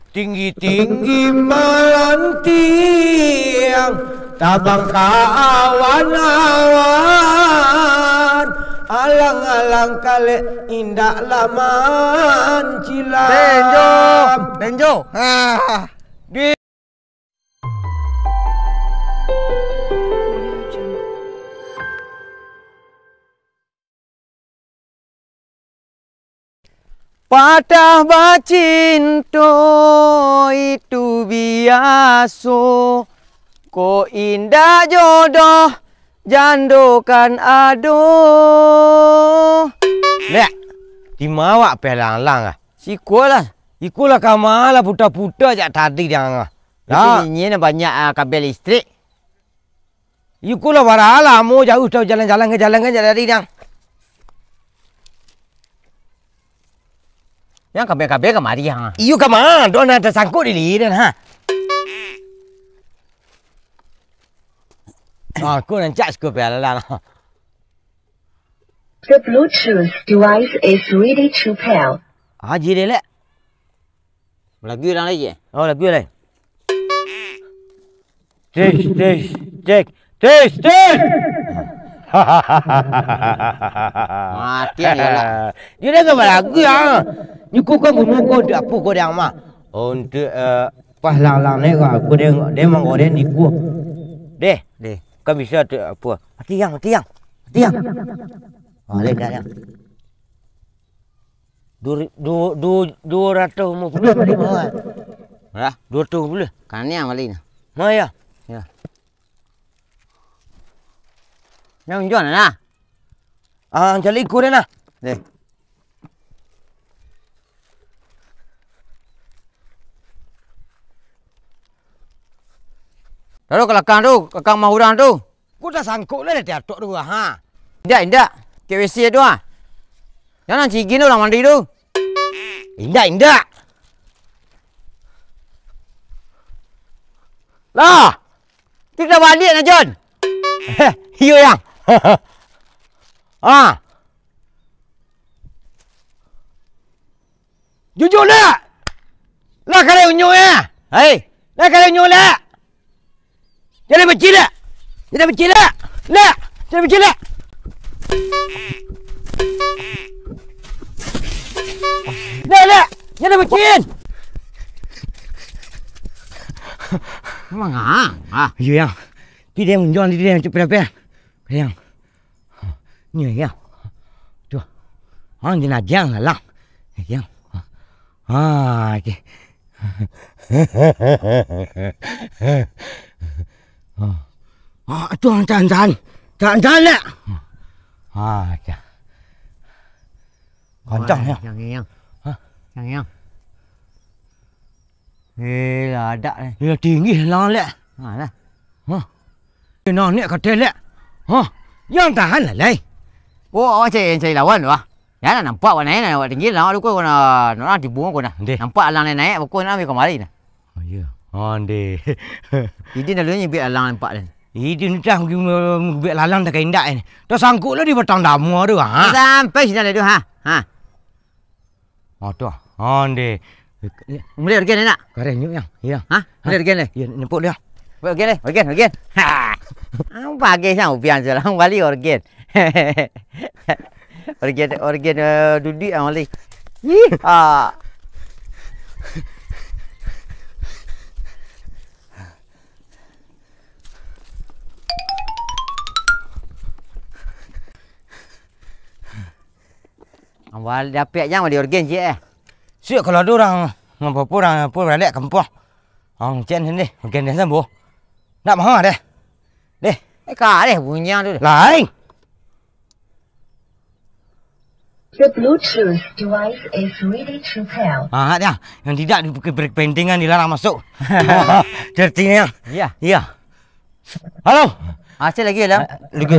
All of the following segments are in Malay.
Tinggi-tinggi melantiang, tabang kawan-awan, alang-alang kali indah laman cilam. Benjo. Di Patah bacinto itu biasa, ko indah jodoh jandokan aduh. Lek, di mawak pelang-lang ah. Sikulah. Ikulah kamala puta-puta jak tadi dia ngah. Lah, ini banyak kabel listrik. Ikulah warala mau jauh tahu jalan-jalan ke tadi dia. Yang kabel-kabel kemari yang. Iyo kemana? Don ada sangkut di liran ha. Aku nancak sekop pelang. The Bluetooth device is ready to pair. Haji dia lek. Lagu orang lagi. Oh lagu lain. Cek. Mati dia lah. Dia dah gambar lagu ya. Ni kau bunuh dia apa kau dia mah? Untuk pas lang ni aku dia mengorek ni ku. Deh. Kau bisa tu apa? Tiang. Boleh dah. 250 balik mah. Lah, 250. kan yang balik ni. Nah ya. Yang jual lah. Jadi ikut dia lah. Deh. Lalu kelakang mahurang tu. Kau dah sangkut lah dia tok tu ha. Indak. KWC tu ah. Jangan cigin tu orang mandi tu. Indak. Lah. Kita balik nak John. Iyo yang. Jujur lah. Lah kalau unyu ya. Hei. Lah kalau unyu lah. Jangan bercil lah. Lah. Jangan bercil lah. Lah. Jangan bercil. Memang Iyo yang. Dia menjual dia cepat-cepat. Yang. Ni yang. Tu. Dia nak jang lah. Yang. Okey. Tu jangan lah. Ya. Kancang ya. Yang. Lah ada ni. Dia tinggi lah lek. Lah. Nah ni kata lek. Yang tahan lah lai. Oh, awak cari lawan tu ah. Ya nak nampak warna ni awak tinggi lah. Aku nak dibuang aku nak. Nampak alang naik aku nak ambil kemari nak. Oh ya. Ande. Ini dulunya biar alang nampak ni. Ini dah biar lalang tak indak ni. Dah sangkut lah di batang damu tu ha. Sampai sini ada tu ha. Tu. Ande. Mulai organ nak? Karen nyuk yang. Ya. Mulai organ ni. Ya, nampak dia. Organ. Pagi sang upian je lah. Balik organ. Organ duduk ang balik. Awal dapat yang balik organ je Siap kalau ada orang apa orang balik kampung. Cen sini. Organ dia sembuh. Nak mahal deh. Kak deh punya tu. Lain. The Bluetooth device is ready to pair. Dia. Yang tidak berpentingan dilarang masuk. Tertinggal. Ya. Halo. Asal lagi lah. Lagi.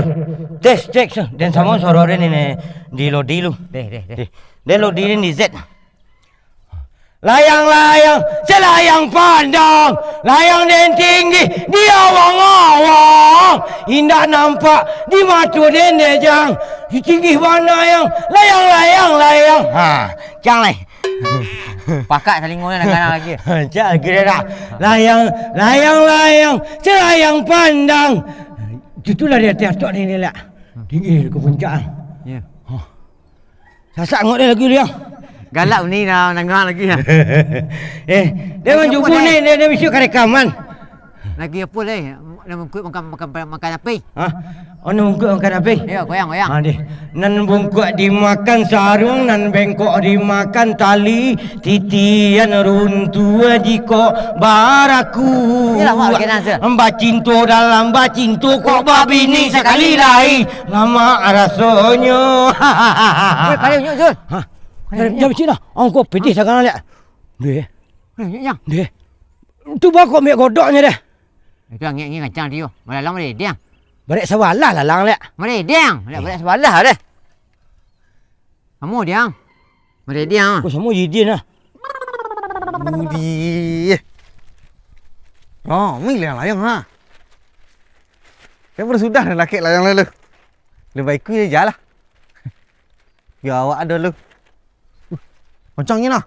Cek. Dan sama suara dia ni di lo. Deh. Dia lo di Z. Layang, selayang pandang, layang dan tinggi, di awang-awang, indah nampak di mata dan nejang, di tinggi mana yang layang. Jangan Pakak selingkuh ni kadang lagi. Cak lagi dia dah. Layang, celayang pandang. Itulah dia tiap-tiap ni lah. Tinggi ke puncak. Ya. Sasak ngok dia lagi dia. Galak ni nak dengar lagi. Dia menjumpa ni dia mesti rekaman. Lagi apa leh? Nak mengkut makan apa? Ha? Ono bungkuk makan apa? Ya, goyang. Ha deh. Nan bungkuk dimakan sarung, nan bengkok dimakan tali, titian runtuh jiko baraku. Yalah mak kena se. Bacinto dalam bacinto kok babi ni sekali lain. Lama rasanya. Wei, kaya nyuk Zul. Ha. Jam sini dah. Kau pedih sangat lihat. Deh. Nyuk. Deh. Tu bakok mek godoknya deh. Itu angin kencang dia. Malam boleh diang. Balik sewalah lah lang lihat. Boleh diang. Balik sebelah dah. Kamu diang. Boleh diang. Kau semua jidin lah. Budi. Oh, mi layang ha. Saya sudah dah laki layang lalu. Lebih baik ku je lah. Ya awak ada lu. Macam ni lah.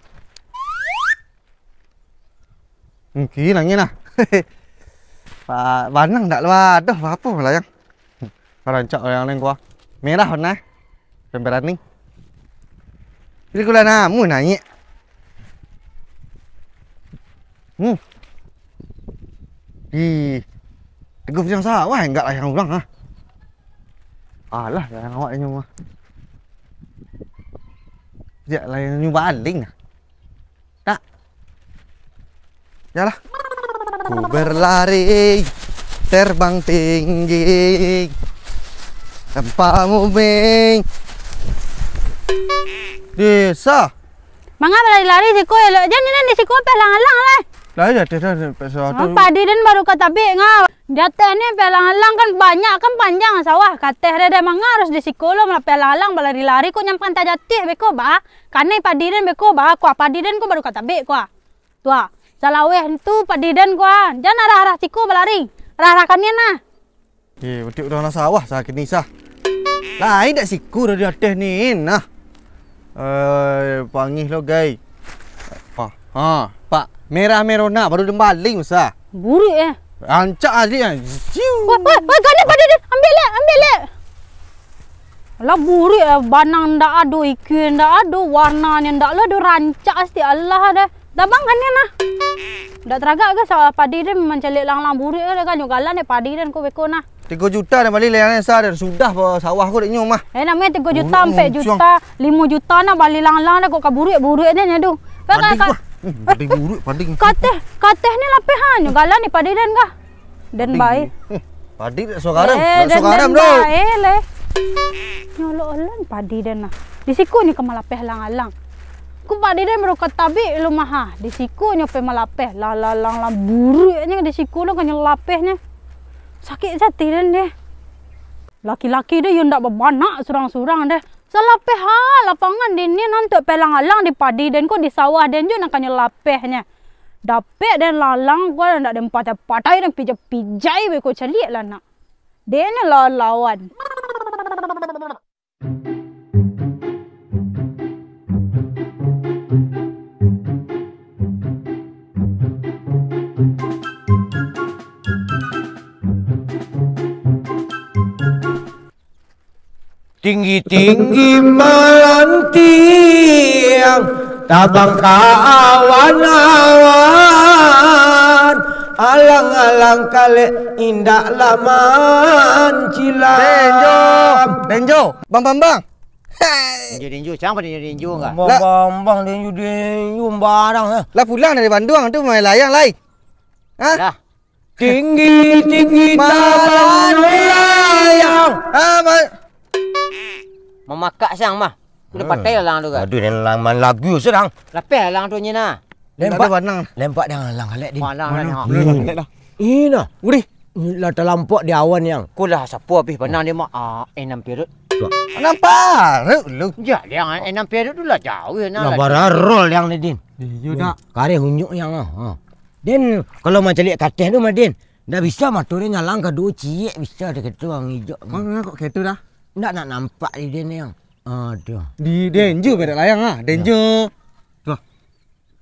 Mungkin angin lah. Pak banang tak luar. Aduh, apa layang. Rancak layang lain gua. Merah warna. Pemberan ni. Jadi kula namu nanya. Di teguh yang sawah enggak layang ulang ha. Alah layang awak nyu mah. Dia layang nyu baling. Tak. Yalah. Ku berlari terbang tinggi tanpamu bing desa. Mangga lari-lari siko elok jan ni di siko pelang-alang lah. Lah ya dah pesawat. Padi dan baru kata be ngau. Jatah ni pelang-alang kan banyak kan panjang sawah. Kateh ada mangga harus di siko lo malah pelang-alang lari-lari ko nyampan tajatih beko ba. Kanai padi dan beko ba. Kuah padi dan ko baru kata be kuah. Tua. Salaweh tu padidan gua. Jangan arah-arah siku berlari. Arah-arah kanian nah. Betul dah sawah sah kini sah. Lain dak siku dah di atas ni nah. Pangih lo guys. Pak merah merona baru dembaling sah. Buruk Ancak adik ah. Woi, kanian padidan. Ambil le. Lah buruk banang ndak ado, ikan ndak ado, warnanya ndak lo do rancak asti Allah dah. Dah bang kan nah. Dak teragak ke sawah padi dia mencalik lang-lang buruk ke kan nyugalan dia padi dan ko beko nah. 3 juta dah balik layang sah dah sudah sawah aku dak nyum mah. Namanya 3 juta, 4 juta, 5 juta nak balik lang-lang dah kok kaburuk-buruk ni nyadu. Padi buruk padi. Kateh ni lapeh ha nyugalan ni padi dan kah. Dan baik. Padi dak sogaram. Sogaram do. Le. Nyolok-olan padi dan nah. Di siku ni kemalapeh lang-lang. Ku padi dan baru katabi lu maha. Di siku nyope malapeh. Lang buruknya di siku lo kan nyelapehnya. Sakit jati dan dia. Laki-laki dia yang ndak berbanak surang-surang deh. Selapeh ha lapangan di ni nanti pelang-alang di padi dan ko di sawah dan juga nak nyelapehnya. Dapet dan lalang ko ndak ada patai dan pijai beko celiak lah nak. Dia ni lawan. Tinggi-tinggi melantiang tabang awan-awan alang-alang kale indah laman cilam. Denjo. Bang. Denju. Siapa denju enggak? Bang denju barang lah. Lah pulang dari Bandung tu main layang lai. Ha? Dah. Tinggi-tinggi tabang layang. Memakak siang mah. Udah patai lang tu kan. Aduh, lang man lagu sedang. Lapeh lang tu nyina. Lempak banang. Lempak dah lang halak din. Malang dah. Ina. Uri. Lah terlampau di awan yang. Kulah siapa habis benang dia mak 6 period. Nampak lu. Ya, dia 6 period tu lah jauh nah. Lah bararol yang ni din. Yo dak. Kare hunyuk yang Den kalau macam lihat kateh tu Madin. Dah bisa motornya nyalang ke dua ciek bisa ada ketu ang hijau. Mana kok ketu dah? Ndak nak nampak di den yang. Aduh. Di Denju beda layang ah. Denju. Tuh.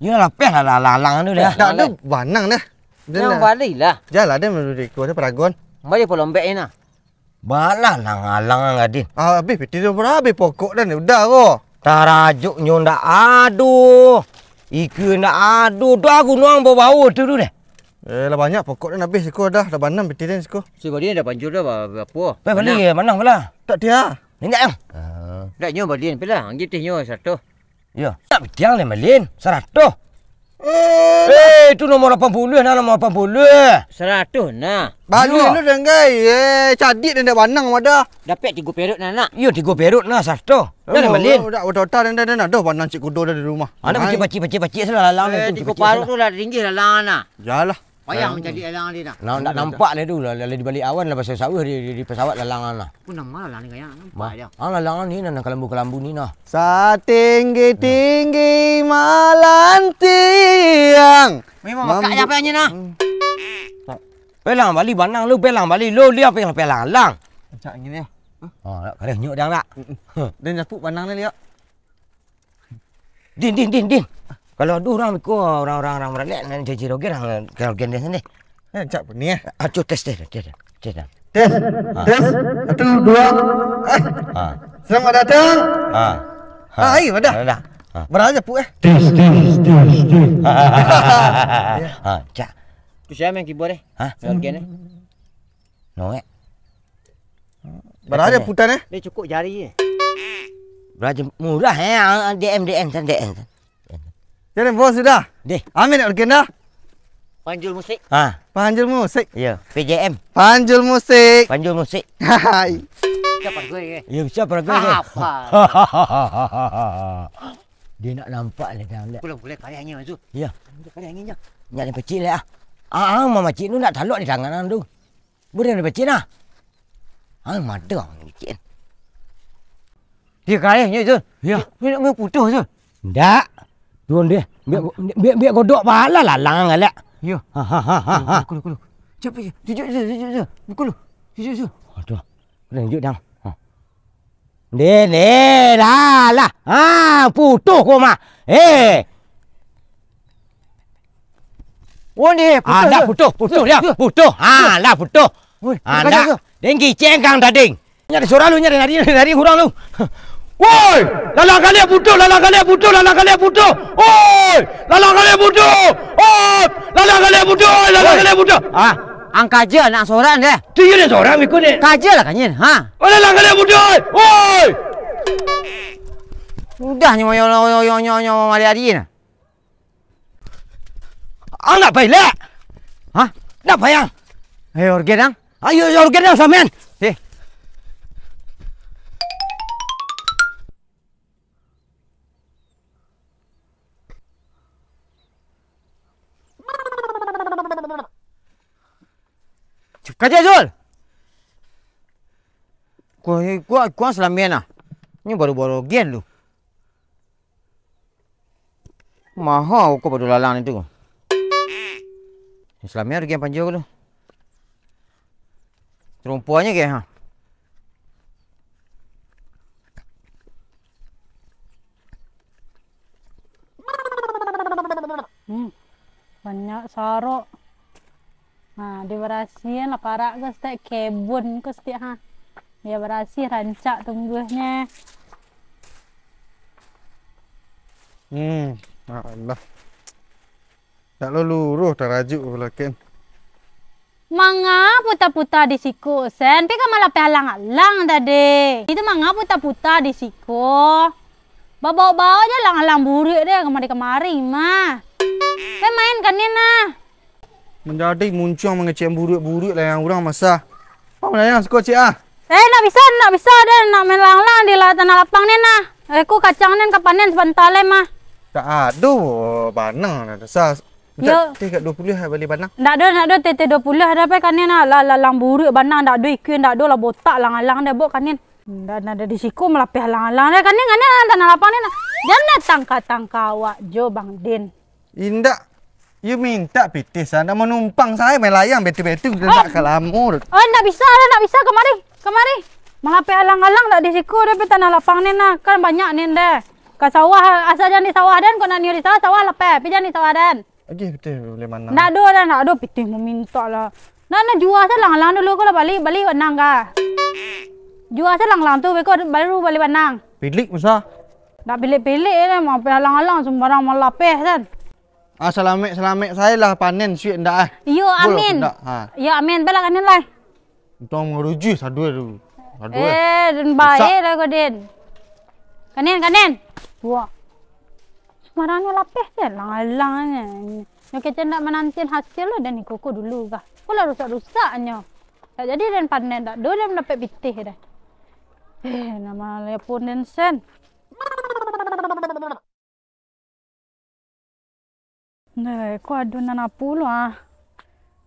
Ya lapeh lah lalang tu dah. Tak ada banang dah. Yang balik lah. Jalan dia menurut aku ada peragon. Balik pun lombek ni nah. Balah lang-lang ngadin. Habis peti tu habis pokok dah ni udah ko. Tarajuk nyo ndak aduh. Iku ndak aduh. Tu aku nuang bau tu deh. Lah banyak pokok dah habis ko dah banam peti dia ko. Si balik dah panjur dah apa? Pai balik mana pula? Tak dia. Ni yang. Dah nyo balik pula. Anggi teh nyo satu. Ya, tak bitiang le malin. 100. Itu nomor 80 nah nomor 80. 100 nah. Balik lu dah gai. Cadik dia dah banang ada. Dapat 3 perut nak. Ya 3 perut nah 100. Dah malin. Dah otak dah dah banang cik kudo dah di rumah. Ada pacik salah lalang Eh, 3 parut tu dah tinggi lalang nah. Jalah. Payah menjadi lalang dia nak. Nak nampak dia tu lah di balik awan lah pasal sawah di pesawat lalang lah. Pun nang mana lalang ni kaya nampak dia. Lalang ni nah kelambu-kelambu ni nah. Satinggi-tinggi malam tiang. Memang makak apa nya nah. Pelang balik banang lu pelang balik lu dia pelang lang. Macam gini ya. Tak kare nyuk dang tak. Dia nyapuk banang ni lihat. Din. Kalau ada orang ikut orang-orang meralek nan cici rogen orang rogen dia sini. Cak pun ni Acu tes. Tes. 1, 2. Selamat datang. Ayo dah. Dah. Beraja pu Tes. Cak. Tu siapa yang keyboard eh? Rogen eh. No Beraja putan Dia cukup jari je. Beraja murah DM. Jadi bos sudah. Deh. Amin nak organ dah. Panjul musik. Panjul musik. Ya, PJM. Panjul musik. Panjul musik. Hai. Siapa gue ke? Ya, siapa gue? Apa? Dia nak nampak le dah. Boleh kayaknya tu. Ya. Kayaknya. Nyak ni pecil lah. Mama cik tu nak taluk di tangan tu. Boleh ni pecil lah. Madang ni. Dia kayaknya tu. Ya. Dia nak putus tu. Ndak. Tuan dia. Biar godok pahala lah lang galak. Ya. Kulu. Cepat je. Jujur. Kulu. Jujur. Aduh. Renjuk dang. Lah. Putus kau mah. Oh ni putus. Dah putus dia. Putus. Lah putus. Dah. Dengki cengkang tading. Nyari suara lu nyari kurang lu. Woi, lalang kalian putus. Woi, lalang kalian putus. Lalang kalian putus. Angka je nak seorang dia. Tu dia seorang ikut ni. Kaja lah kanyin. Lalang kalian putus. Woi. Udah nyo hari-hari ni. Nak pilek. Nak payang. Ayo organ dang. Ayo organ dah samen. Kaja Zul. Gua selamian ah. Ini baru gen lu. Mahal kau baru lalang itu. Selamian gen panjang lu. Terumpuannya ke Banyak sarok. Dia berhasil lah parak ke setiap kebun ke setiap Dia berhasil rancak tumbuhnya. Allah. Tak luruh terajuk pula kan. Manga puta-puta di siku sen, tapi malah pehalang-alang tadi. Itu manga puta-puta di siku. Bawa-bawa aja lang-alang buruk dia kemari-kemari mah. Main kan ni nah. Menjadi muncung mengecek buruk-buruk lah yang orang masa. Apa mana yang suka cik nak bisa dia nak main lang-lang di tanah lapang ni nah. Aku kacang ni kapanen sebentar le mah. Tak ada banang dah dasar. Yo. Kat 20 balik banang. Nak ada tete 20 ada apa kan ni nah lang buruk banang tak ada ikun tak ada lah botak lang-lang dia bok kan ni. Ada di siku melapih lang-lang dia kan ni tanah lapang ni nah. Jangan tangka-tangka awak jo Bang Din. Indak. You minta pitis anda menumpang saya main layang betul-betul nak kalamur. Nak bisa kemari. Melapih alang-alang tak di siku dia tanah lapang ni nah. Kan banyak ni dah. Ke sawah asal jangan di sawah dan kau nak niu di sawah lepas. Pi jangan di sawah dan. Okey betul boleh mana. Nak do dah nak do pitih meminta lah. Nak jual saya lang dulu kau lah balik wanang ka. Jual saya lang tu baru balik wanang. Pilik masa. Nak pilih-pilih lah mau halang-halang sembarang malapeh kan. Selamat saya lah panen suit ndak ah. Yo amin. Ya amin bala kanan lah. Tong meruju sadua tu. Dan baik dah kau den. Kanen. Wah. Semarangnya lapeh je lang-langnya. Nak kita nak menantin hasil lah dan ikut dulu kah. Pula rusak-rusaknya. Tak jadi dan panen tak. Dua dan dapat bitih dah. Nama lepon dan sen. Nah, kau adunan apa lu ah?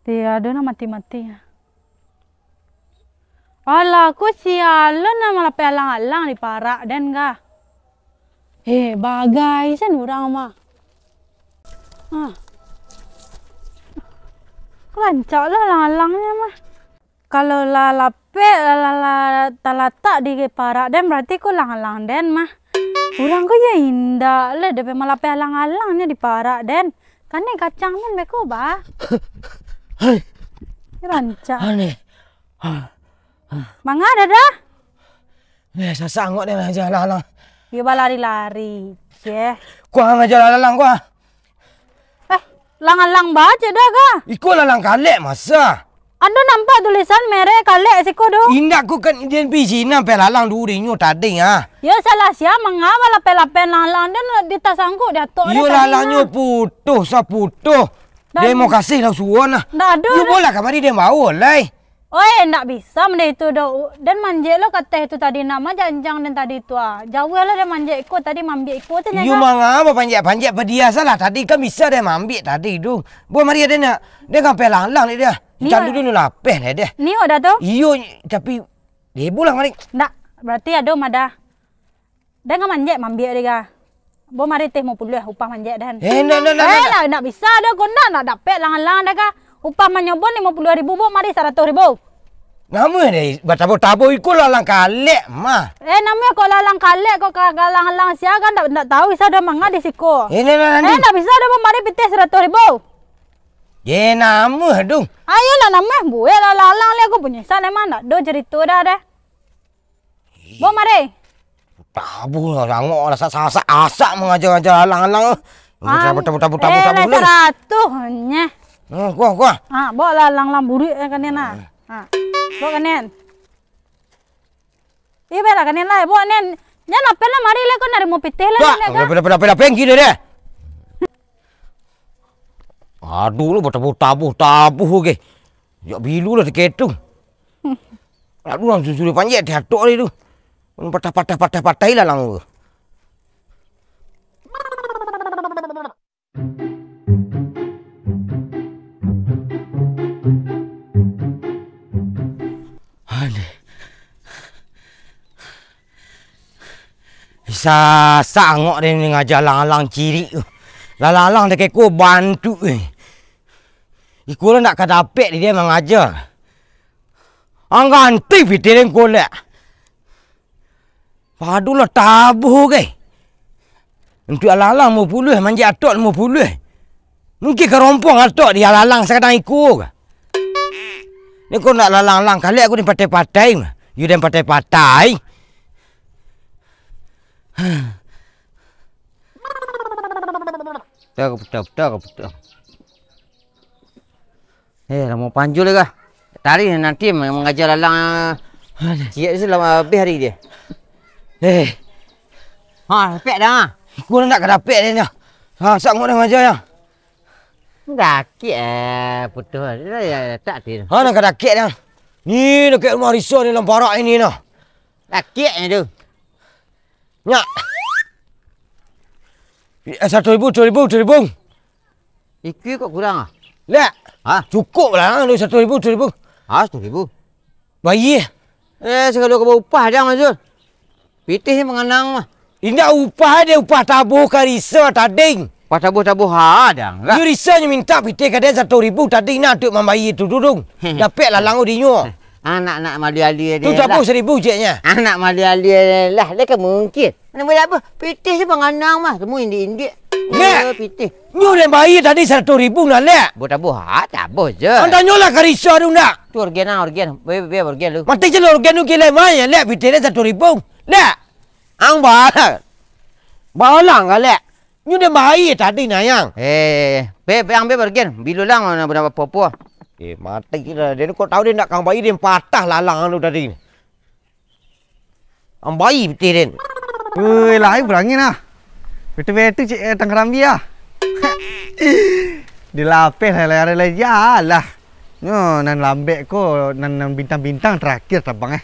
Dia adunan mati-mati. Alah, aku sialan nama lapeh alang-alang di parak dan kah? Bagai sen orang mah. Rancak lah alang-alangnya mah. Kalau lapeh talatak di parak dan berarti kau alang-alang dan mah. Orang kau ya indah lah dapat malapeh alang-alangnya di parak dan. Kan kacang pun beko ba. Rancak. Aneh. Mangga ada dah. Saya sanggup dia ngajar lalang. Dia lari-lari. Yeah. Kau ngajar lalang kau. Lang-lang baca dah kah? Ikut lalang kalek masa. Anda nampak tulisan merek kalek siko do? Indak ku kan Indian biji nampak lalang duri nyu tadi ah. Ya salah siapa mengapa lape-lape lalang dan ditasangku dia tok. Yo lalangnya putuh saputuh. Dia mau kasih lah suon ah. Ndak ada. You boleh kamari dia mau lai. Oi, ndak bisa benda itu do. Dan manje lo kata itu tadi nama janjang dan tadi itu ah. Jauh lah dia manje ikut tadi mambik ikut tu You mangapa panjat-panjat berdiasa lah tadi kan bisa dia mambik tadi tu. Buat mari dia nak dia kan pelang-lang ni dia. Candu dulu lapeh lah dia. Ni udah tu? Iyo tapi dia pulang mari. Ndak, berarti ada madah. Dia nggak manjat mambik dia. Bo mari teh mau puluh upah manjat dan. Ndak bisa dah kau nak dapat lang-lang dah kah? Upah menyobon 50.000 bo mari 100.000. Nama dia bertabu-tabu ikut lalang kalek mah. Namanya kau lalang kalek kau galang-galang sia kan ndak tahu isa dah mangga di siko. Ndak bisa dah bo mari pitih 100.000. Ye nama dong. Ayolah nama buat lalang le aku punya sana mana do cerita dah dah. Bo mari. Tabu lah rangok lah asak mengajar-ajar lalang-lalang. Tabu-tabu lu. 100 nya. Kuah. Bawa lalang buri kanen ah. Bawa kanen. Iya bela kanen lah, bawa nen. Jangan apa lah mari le kau nari mau pitih lah nen kan. Apa pengki dia. Aduh lu tabu ke. Ya bilu lah diketung. Aduh langsung suruh panjat diatok ni tu. Patah lah lang. Bisa sangok dia ngajar lalang ciri. Lalang dia keko bantu. Iku lah nak kadapek dia mengajar. Angganti pitih dia kolek. Padulah tabuh ke. Untuk lalang mau puluh manja atok mau puluh. Mungkin kerompong atok dia lalang sekadang ikut. Ni kau nak lalang-lang kali aku ni patai-patai. You dan patai-patai. Betul. Mau panjul ke? Tadi nanti mengajar lalang. Cik tu lama habis hari dia. Pek dah. Aku nak kedapek dia ni. Sanggup dah mengajar ya. Dakik putus. Dia tak dia. Nak kedakik dah. Ni dekat rumah risau ni dalam parak ini nah. Dakik tu. Nyak. 1,000. Ikut kok kurang ah? Lek. Cukup lah 1,000. 1,000. Bayi. Segala kau upah dah Mazul. Pitih mengenang mah. Indah upah dia upah tabuh ke risau tading. Upah tabuh dah. You risaunya minta pitih ke dia 1,000 tadi nak duk membayi tu dudung. Dapat lah langu dinyo. Anak-anak mali-ali dia. Tu tak apa 1,000 ceknya. Anak mali-ali lah. Dia kan mungkin. Mana boleh apa? Pitih je penganang mah. Semua indik-indik. Lek. Pitih. Nyu dan bayi tadi 100,000 nak lek. Buat apa? Tak apa je. Anda nyolah karisa tu nak. Tu organ lah, organ. Biar organ lu. Mati je lo organ tu kira mai lek piti dia 100,000. Lek. Ang balang. Balang ka lek. Nyu dan bayi tadi nayang. Yang organ. Bilu lang nak buat apa-apa. Mati kita. Dia ni kau tahu dia nak kang bayi dia patah lalang tu tadi. Ang bayi piti dia. Ui, lai berangin ah. Betul-betul cik tangkaram dia. Dilapis lah ya lah. No, nan lambek ko nan bintang-bintang terakhir terbang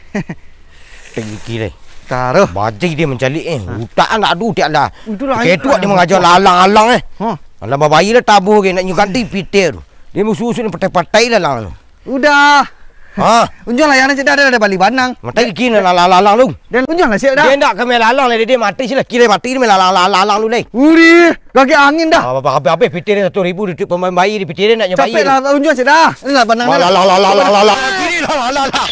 Tinggi kira. Taruh. Bajai dia mencalik Utak nak adu tiak dah. Itulah. Ketua dia mengajar lalang-alang Ha. Alam bayi dah tabuh ke nak nyuganti piti tu. Dia musuh-musuh ni patai-patai lalang tu. Udah. Ha. Unjung lah yang cik dah ada balik Banang. Mati kira lalang tu. Dan unjung lah cik dah. Dia nak ke melalang lah dia mati sila. Kira mati ni melalang lu ni. Uri, kaki angin dah. Habis piti dia 100,000 di pemain bayi di piti dia nak nyobain. Capek lah unjung cik dah. Ini lah Banang. Kiri lah.